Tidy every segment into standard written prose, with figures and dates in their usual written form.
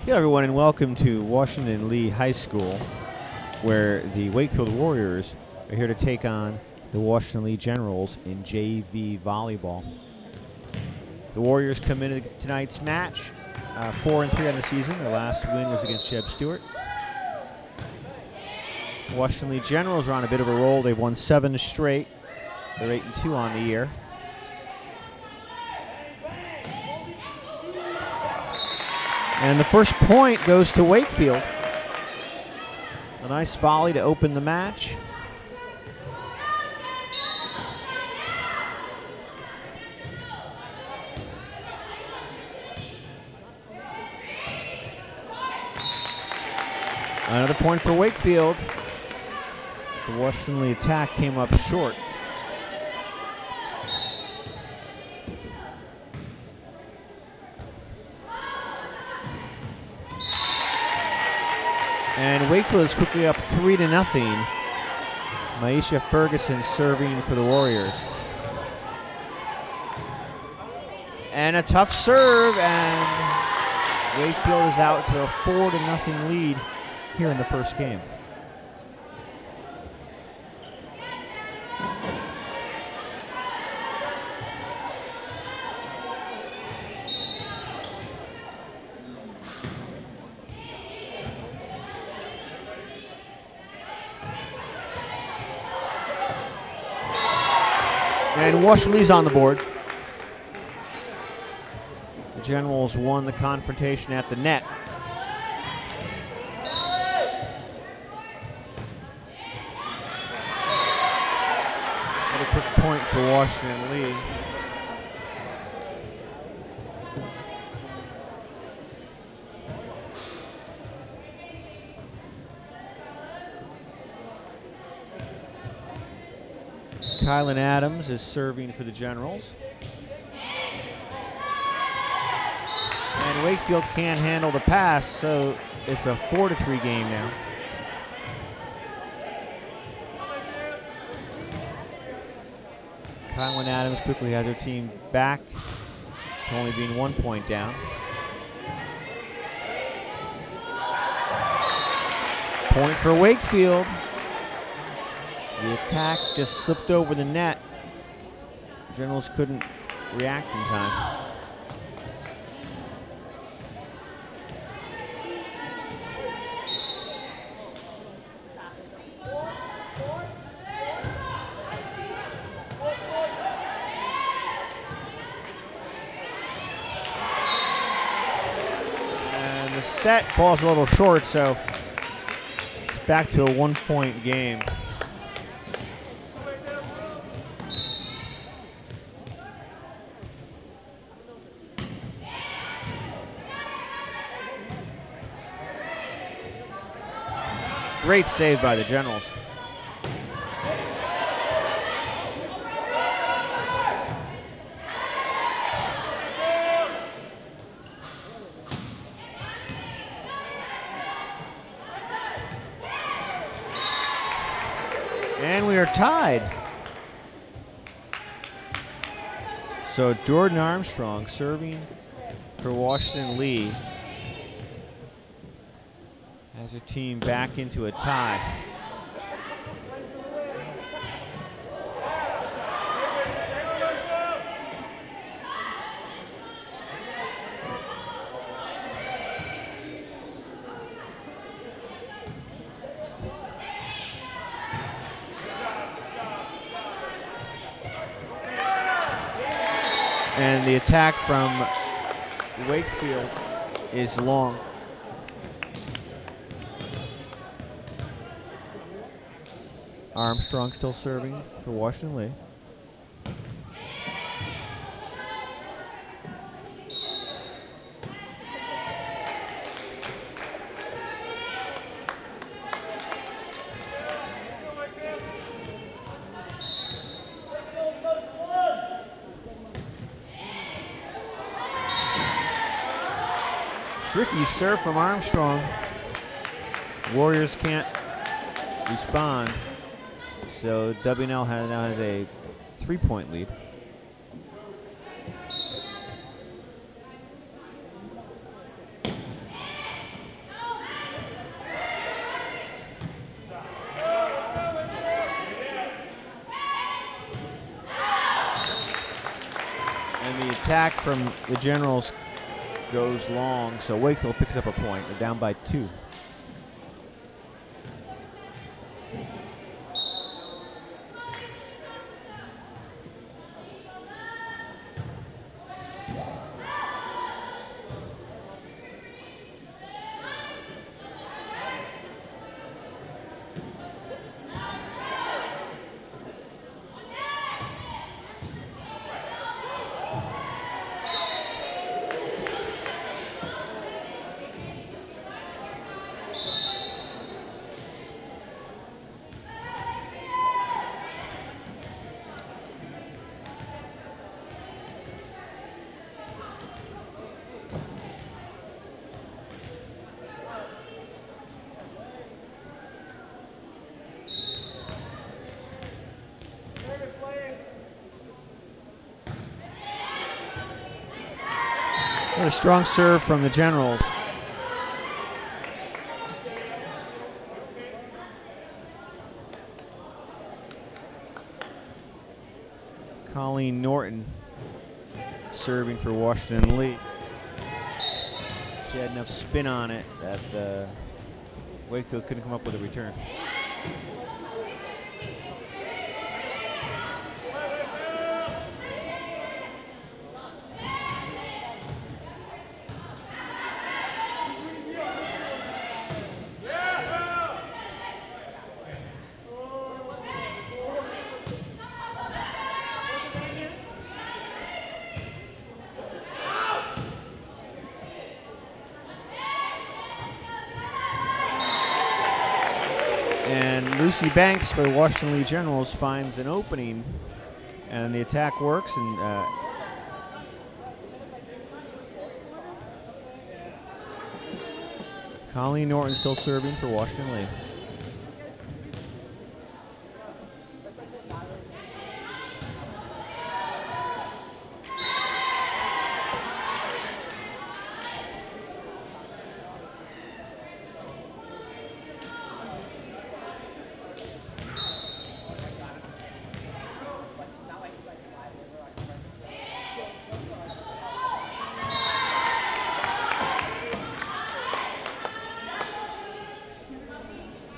Hello everyone and welcome to Washington Lee High School, where the Wakefield Warriors are here to take on the Washington Lee Generals in JV Volleyball. The Warriors come into tonight's match 4-3 on the season. Their last win was against Shea Stewart. Washington Lee Generals are on a bit of a roll. They've won 7 straight. They're 8-2 on the year. And the first point goes to Wakefield. A nice volley to open the match. Another point for Wakefield. The Washington Lee attack came up short. And Wakefield is quickly up 3-0. Maisha Ferguson serving for the Warriors. And a tough serve, and Wakefield is out to a 4-0 lead here in the first game. And Washington Lee's on the board. The Generals won the confrontation at the net. Another quick point for Washington Lee. Kylan Adams is serving for the Generals. And Wakefield can't handle the pass, so it's a 4-3 game now. Kylan Adams quickly has her team back to only being 1 point down. Point for Wakefield. The attack just slipped over the net. Generals couldn't react in time. And the set falls a little short, so it's back to a 1 point game. Great save by the Generals. And we are tied. So Jordan Armstrong serving for Washington Lee has her team back into a tie. And the attack from Wakefield is long. Armstrong still serving for Washington Lee. Tricky serve from Armstrong. Warriors can't respond. So WNL now has a 3-point lead. And the attack from the Generals goes long, so Wakefield picks up a point. They're down by 2. A strong serve from the Generals. Colleen Norton serving for Washington Lee. She had enough spin on it that Wakefield couldn't come up with a return. Lucy Banks for the Washington Lee Generals finds an opening, and the attack works. And Colleen Norton still serving for Washington Lee.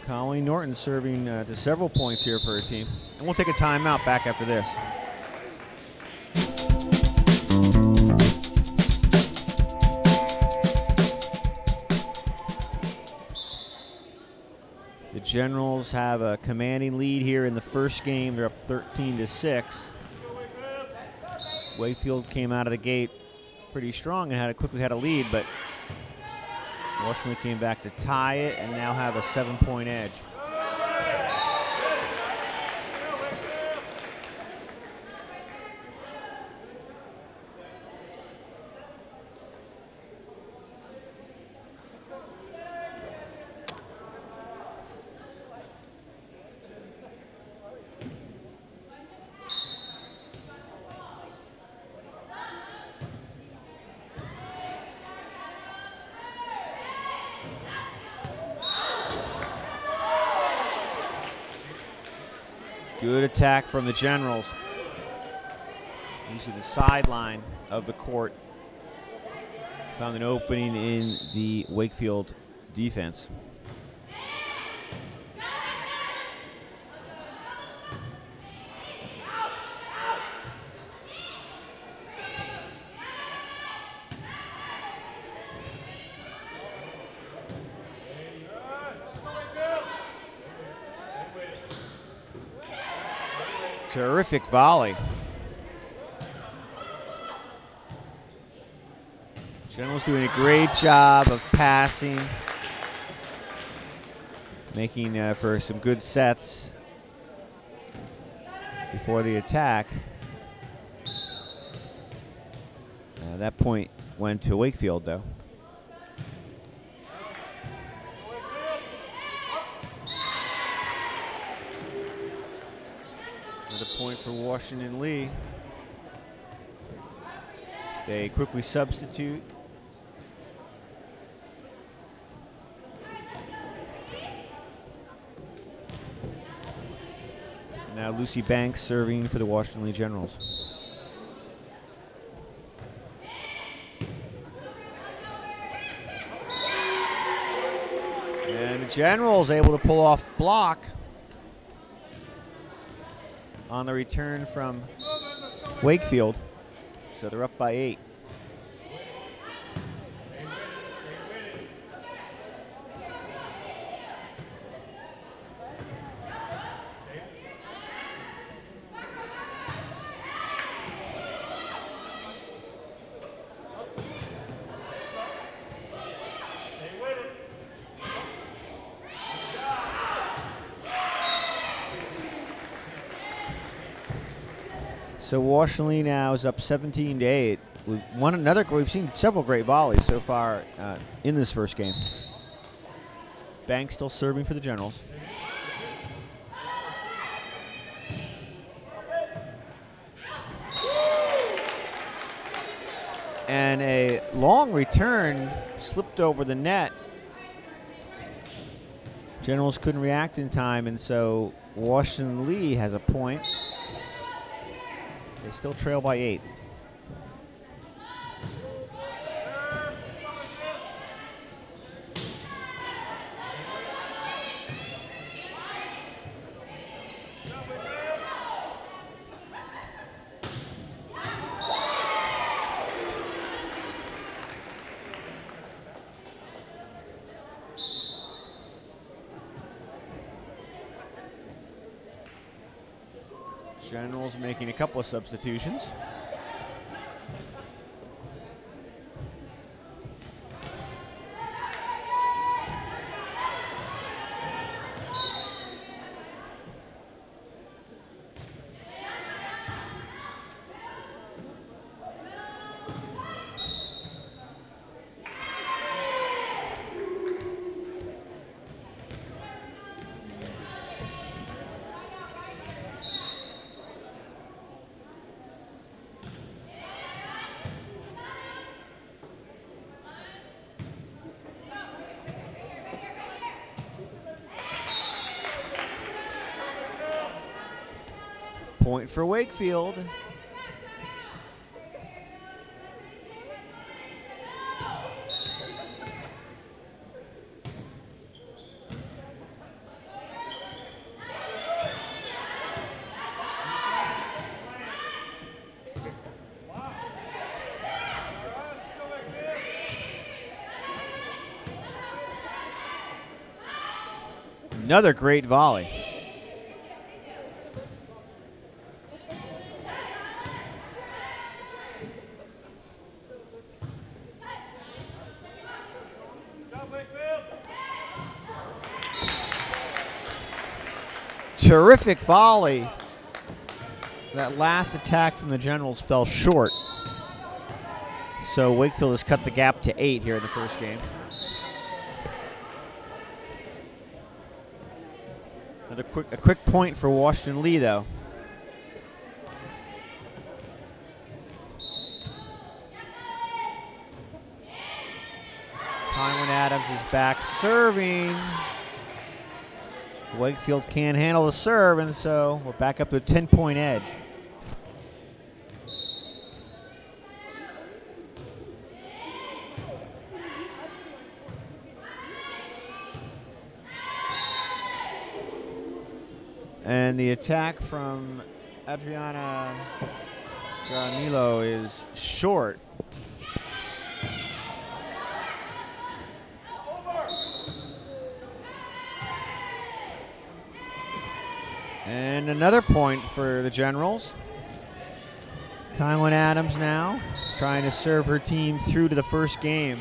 Colleen Norton serving to several points here for her team. And we'll take a timeout back after this. The Generals have a commanding lead here in the first game. They're up 13-6. Wakefield came out of the gate pretty strong and quickly had a lead, but Washington came back to tie it and now have a 7-point edge. Good attack from the Generals. Using the sideline of the court. Found an opening in the Wakefield defense. Terrific volley. Generals doing a great job of passing, making for some good sets before the attack. That point went to Wakefield, though. Point for Washington Lee. They quickly substitute. And now Lucy Banks serving for the Washington Lee Generals. Generals able to pull off block on the return from Wakefield. So they're up by 8. So Washington Lee now is up 17-8. We've seen several great volleys so far in this first game. Banks still serving for the Generals. And a long return slipped over the net. Generals couldn't react in time, and so Washington Lee has a point. They still trail by 8. Generals making a couple of substitutions. Point for Wakefield. Another great volley. Terrific volley. That last attack from the Generals fell short. So Wakefield has cut the gap to 8 here in the first game. A quick point for Washington Lee, though. Kylan Adams is back serving. Wakefield can't handle the serve, and so we're back up to a 10-point edge. And the attack from Adriana Jaramillo is short. And another point for the Generals. Kylan Adams now trying to serve her team through to the first game.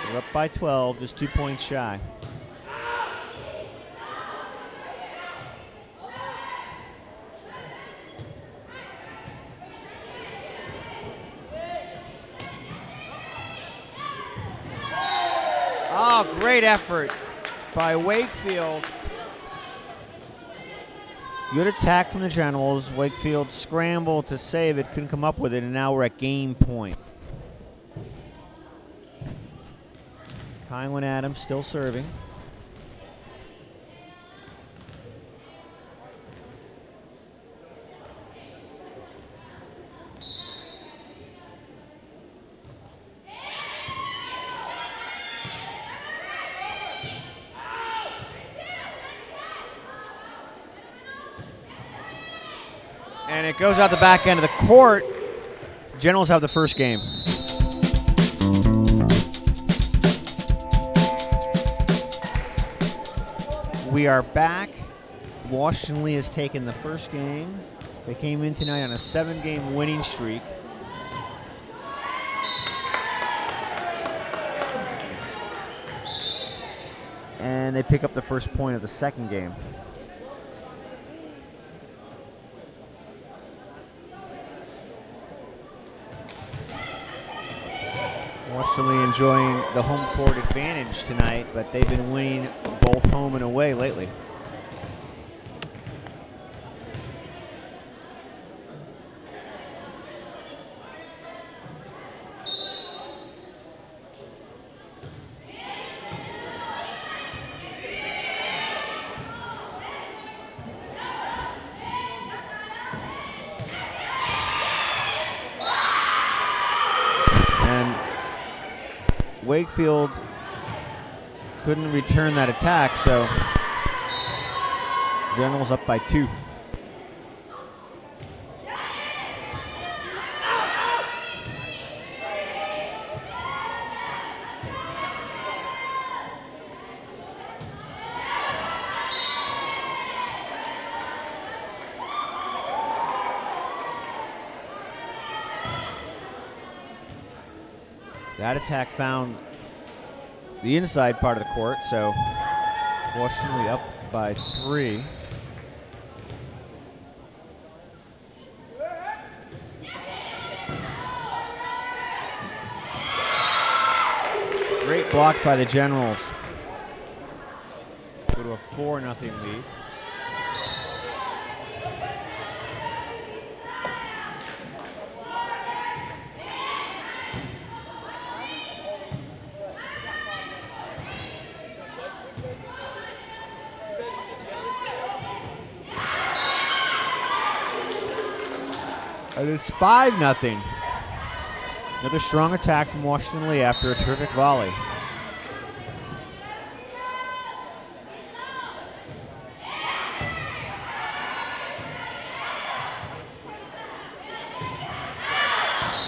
They're up by 12, just 2 points shy. Oh, great effort by Wakefield. Good attack from the Generals. Wakefield scrambled to save it, couldn't come up with it, and now we're at game point. Kylan Adams still serving. And it goes out the back end of the court. Generals have the first game. We are back. Washington Lee has taken the first game. They came in tonight on a 7-game winning streak. And they pick up the first point of the second game. Washington Lee enjoying the home court advantage tonight, but they've been winning both home and away lately. Wakefield couldn't return that attack, so Generals up by 2. That attack found the inside part of the court, so Washington Lee up by 3. Great block by the Generals. Go to a 4-0 lead. And it's 5-0. Another strong attack from Washington Lee after a terrific volley.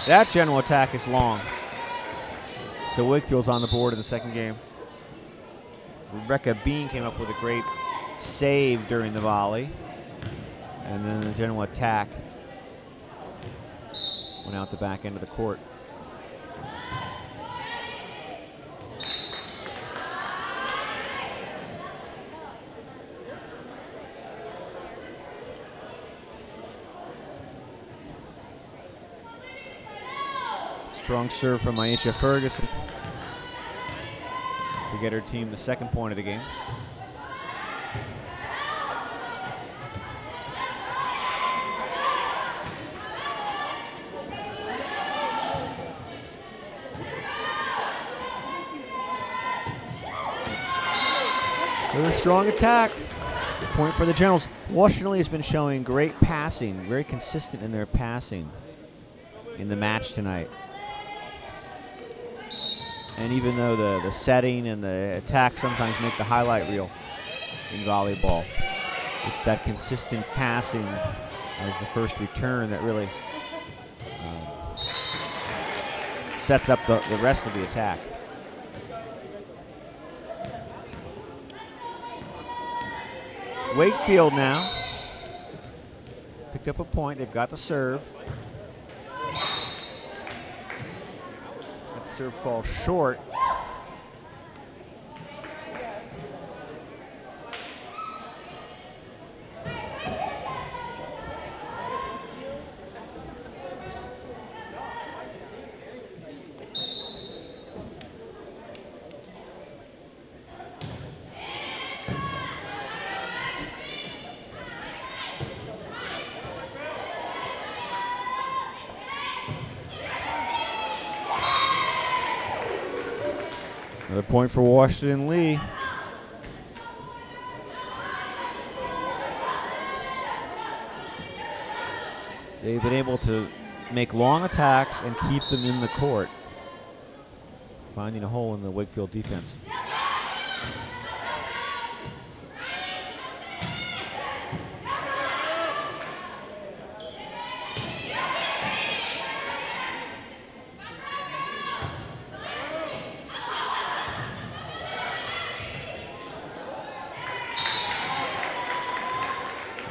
That general attack is long. So Wakefield's on the board in the second game. Rebecca Bean came up with a great save during the volley. And then the general attack went out the back end of the court. Strong serve from Aisha Ferguson to get her team the second point of the game. Another strong attack. Point for the Generals. Washington Lee has been showing great passing, very consistent in their passing in the match tonight. And even though the setting and the attack sometimes make the highlight reel in volleyball, it's that consistent passing as the first return that really sets up the rest of the attack. Wakefield now picked up a point. They've got the serve. That serve falls short. Another point for Washington Lee. They've been able to make long attacks and keep them in the court, finding a hole in the Wakefield defense.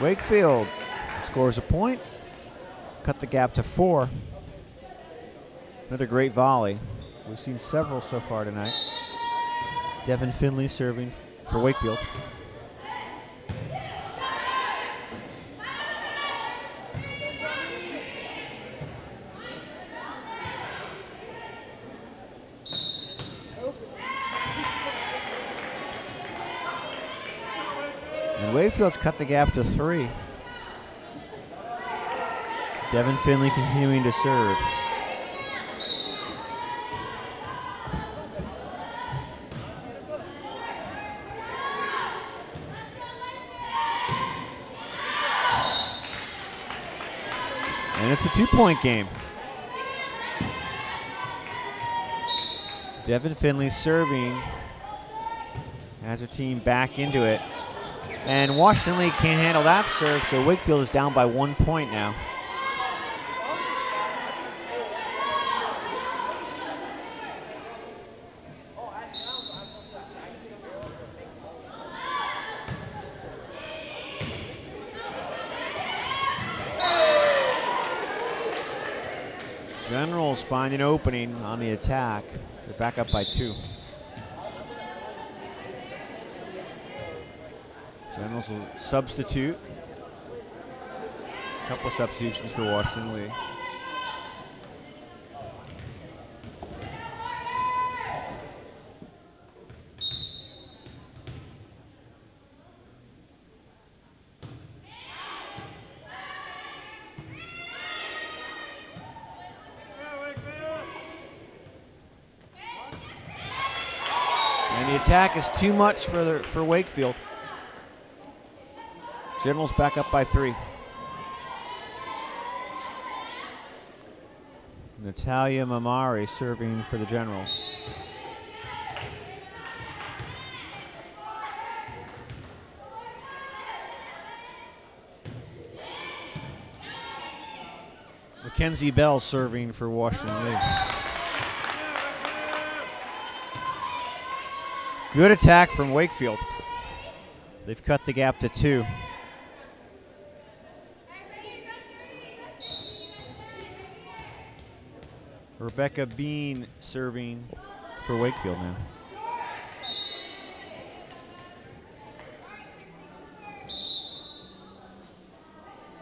Wakefield scores a point, cut the gap to 4. Another great volley. We've seen several so far tonight. Devin Finley serving for Wakefield. And Wakefield's cut the gap to 3. Devin Finley continuing to serve. And it's a 2-point game. Devin Finley serving, has her team back into it. And Washington Lee can't handle that serve, so Wakefield is down by 1 point now. Generals find an opening on the attack. They're back up by 2. Generals will substitute. A couple of substitutions for Washington Lee. And the attack is too much for Wakefield. Generals back up by 3. Natalia Mamari serving for the Generals. Mackenzie Bell serving for Washington Lee. Good attack from Wakefield. They've cut the gap to 2. Rebecca Bean serving for Wakefield now.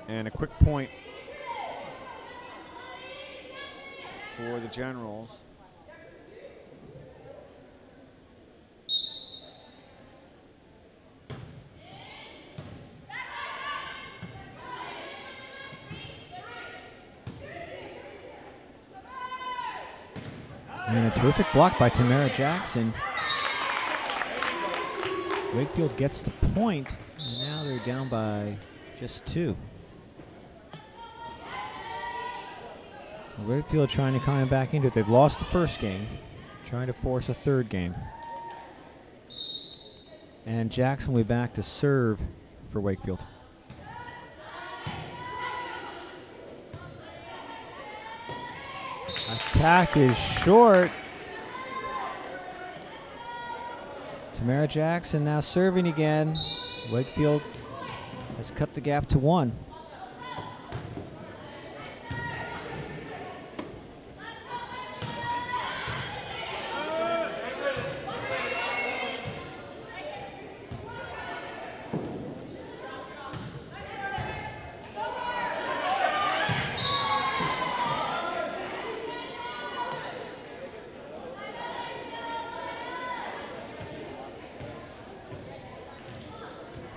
And a quick point for the Generals. And a terrific block by Tamara Jackson. Wakefield gets the point, and now they're down by just 2. Wakefield trying to climb back into it. They've lost the first game, trying to force a 3rd game. And Jackson will be back to serve for Wakefield. Attack is short. Tamara Jackson now serving again. Wakefield has cut the gap to 1.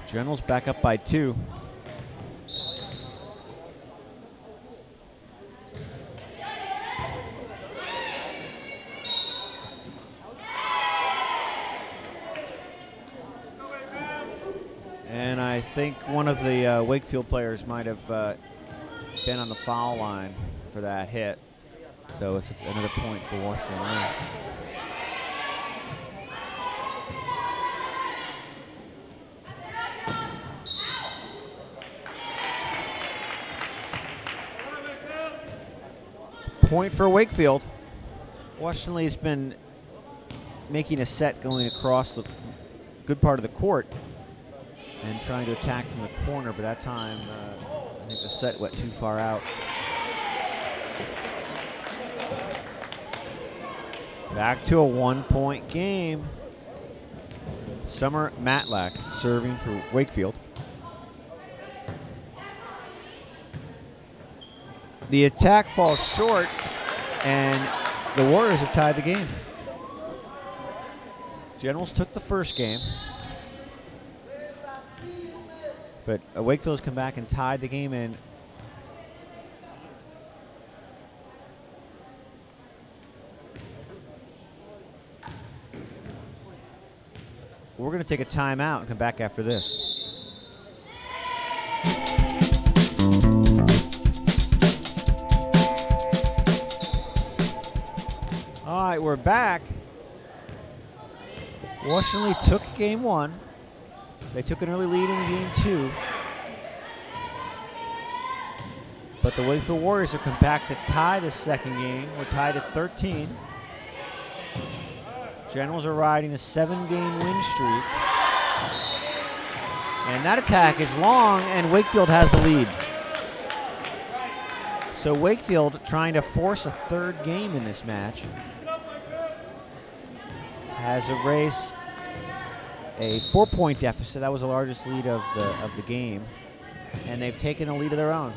Generals back up by 2. And I think one of the Wakefield players might have been on the foul line for that hit. So it's another point for Washington Lee. Point for Wakefield. Washington Lee's been making a set going across the good part of the court. and trying to attack from the corner, but that time I think the set went too far out. Back to a 1-point game. Summer Matlack serving for Wakefield. The attack falls short, and the Warriors have tied the game. Generals took the first game, but Wakefield has come back and tied the game in. We're going to take a timeout and come back after this. All right, we're back. Washington Lee took game one. They took an early lead in game two. But the Wakefield Warriors have come back to tie the second game. We're tied at 13. Generals are riding a 7-game win streak. And that attack is long, and Wakefield has the lead. So Wakefield trying to force a third game in this match has erased a 4-point deficit. That was the largest lead of the game, and they've taken a lead of their own.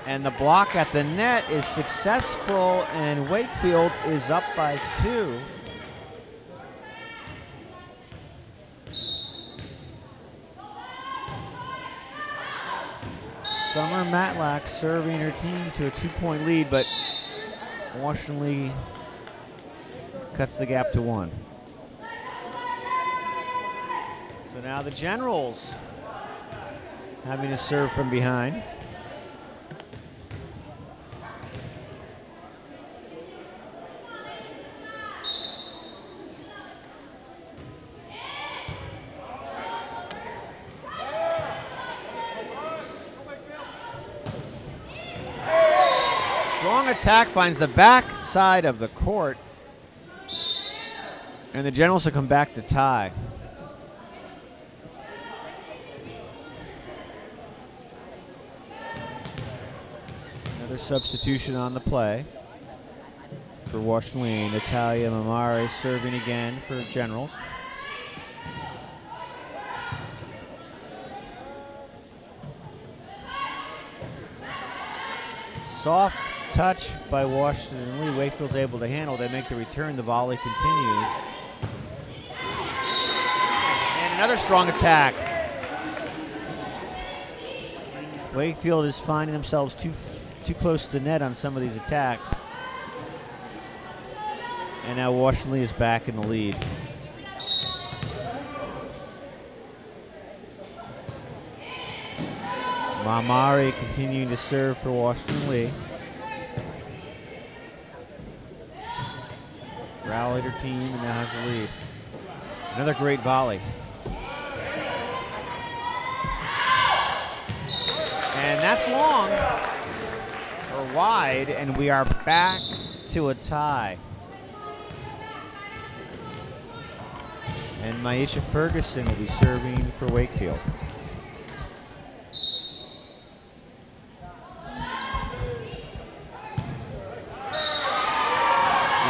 And the block at the net is successful, and Wakefield is up by 2. Summer Matlack serving her team to a 2-point lead, but Washington Lee cuts the gap to 1. So now the Generals having to serve from behind. Strong attack finds the back side of the court, and the Generals will come back to tie. Another substitution on the play for Washington Lee. Natalia Mamare serving again for Generals. Soft touch by Washington Lee. Wakefield's able to handle. They make the return. The volley continues. And another strong attack. Wakefield is finding themselves too close to the net on some of these attacks. And now Washington Lee is back in the lead. Mamari continuing to serve for Washington Lee. Rallied her team and now has the lead. Another great volley. And that's long or wide, and we are back to a tie. And Maisha Ferguson will be serving for Wakefield.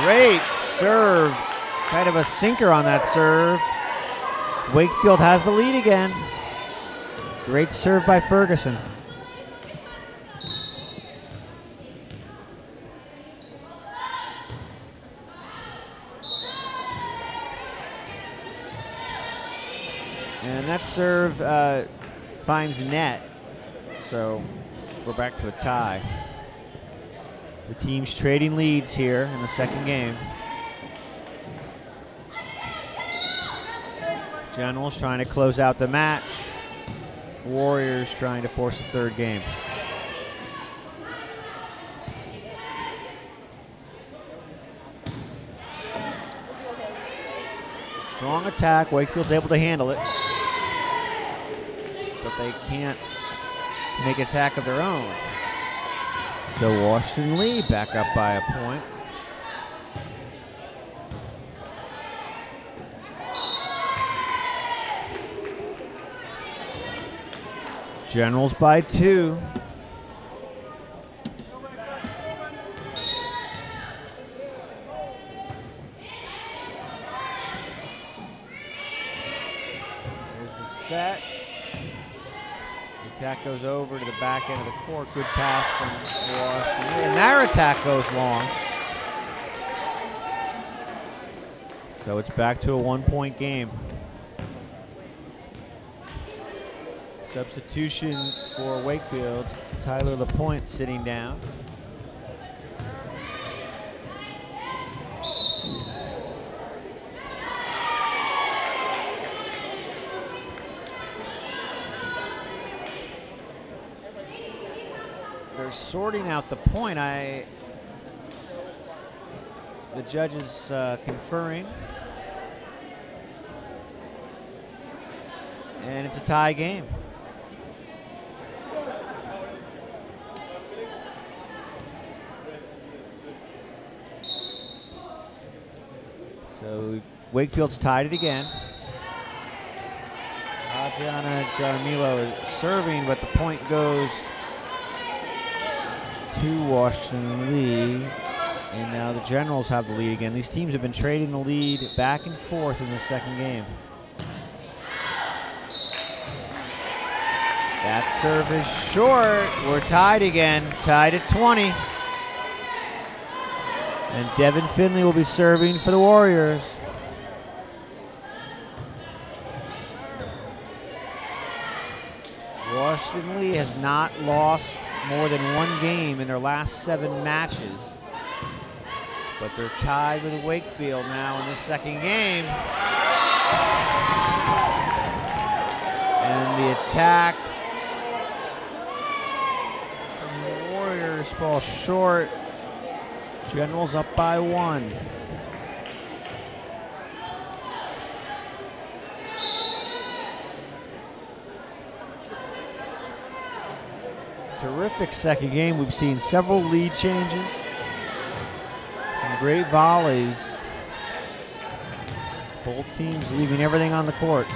Great serve, kind of a sinker on that serve. Wakefield has the lead again. Great serve by Ferguson. And that serve finds net, so we're back to a tie. The team's trading leads here in the second game. Generals trying to close out the match. Warriors trying to force a third game. Strong attack. Wakefield's able to handle it, but they can't make attack of their own. So Washington Lee back up by a point. Generals by 2. There's the set. The attack goes over to the back end of the court. Good pass from Washington. And their attack goes long. So it's back to a 1-point game. Substitution for Wakefield. Tyler LaPointe sitting down. They're sorting out the point. The judges conferring. And it's a tie game. So Wakefield's tied it again. Adriana Jaramillo is serving, but the point goes to Washington Lee. And now the Generals have the lead again. These teams have been trading the lead back and forth in the second game. That serve is short. We're tied again, tied at 20. And Devin Finley will be serving for the Warriors. Washington Lee has not lost more than 1 game in their last 7 matches. But they're tied with Wakefield now in the second game. And the attack from the Warriors falls short. Generals up by 1. Terrific second game. We've seen several lead changes. Some great volleys. Both teams leaving everything on the court.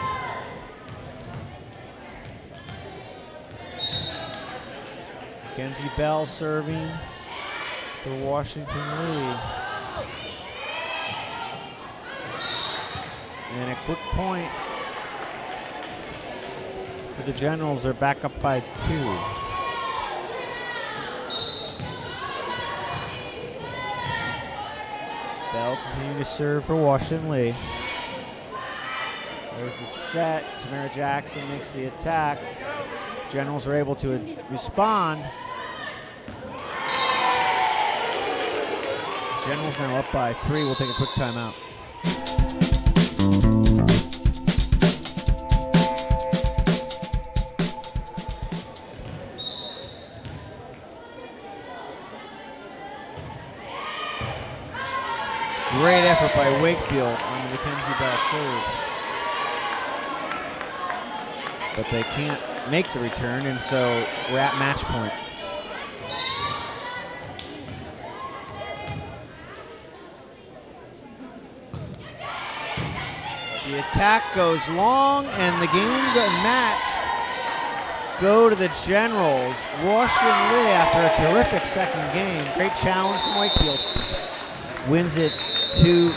Kenzie Bell serving for Washington Lee. And a quick point for the Generals. They're back up by 2. Bell continuing to serve for Washington Lee. There's the set. Samara Jackson makes the attack. Generals are able to respond. Generals now up by 3. We'll take a quick timeout. Great effort by Wakefield on the Mackenzie Bell serve. But they can't make the return, and so we're at match point. The attack goes long, and the game and match go to the Generals. Washington Lee, after a terrific second game, great challenge from Wakefield, wins it 2-0.